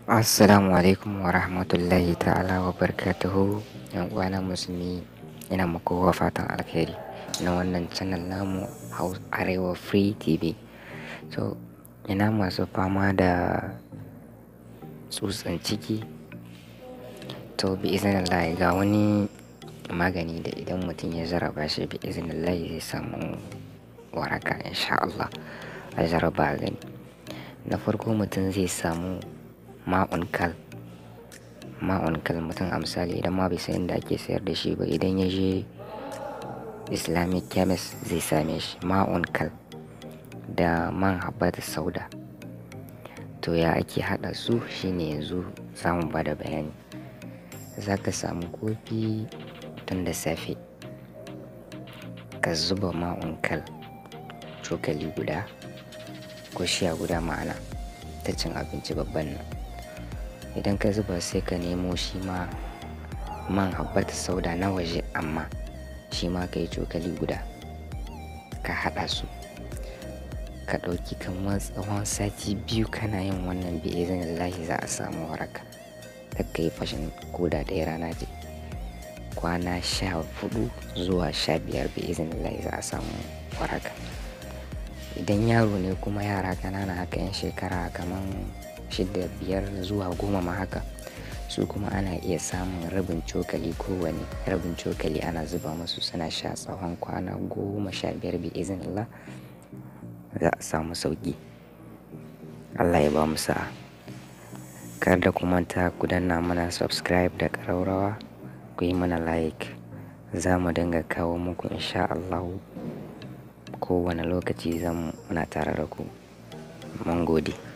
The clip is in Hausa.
Assalamu alaikum wa rahmatullahi ta'ala wa barakatuhu. Yan uwana musulmi, ina muku wa fatan alkhairi na wannan channel namu Arewa Free TV. So, ina masu fama da tsutsan ciki. To, bi iznillahi ga wani magani da idan mutum ya jarraba shi bi iznillahi zai samu waraka insha Allah. A jarraba gani. Na farko mutum zai samu ma'un kal mutum a misali idan ma bai san inda ake sayar da shi ba, idan ya je Islamic chemist zai same shi ma'un kal da man habbatus sauda. To ya ake haɗa su shine yanzu zamu bada bayani. Za ka samu kofi tun da safe ka zuba ma'un kal cokali guda ko shiya guda ma'ana ta cin abinci babban nan. Idan ka zuba sai ka nemo shi ma man habbatus sauda na waje amma shi ma ka yi cokali guda ka haɗa su. Ka ɗauki kamar tsawon sati 2 kana yin wannan bi iznillahi za a samu waraka. Kar ka yi fashin koda ɗaya rana ce. Kwana 14 zuwa 15 bi iznillahi za a samu waraka. Idan yaro ne kuma yara ƙanana haka 'yan shekara kaman 6, 5 zuwa 10 ma haka, su kuma ana iya samun rabin cokali kowane rabin cokali ana zuba musu suna sha tsawon kwana 15 bi iznillah za a samu sauƙi. Allah ya bamu sa'a. Kar da ku manta ku danna mana subscribe da ƙararrawa, ku yi mana like. Za mu dinga kawo muku insha Allahu kowane lokaci muna tare da ku. Mun gode.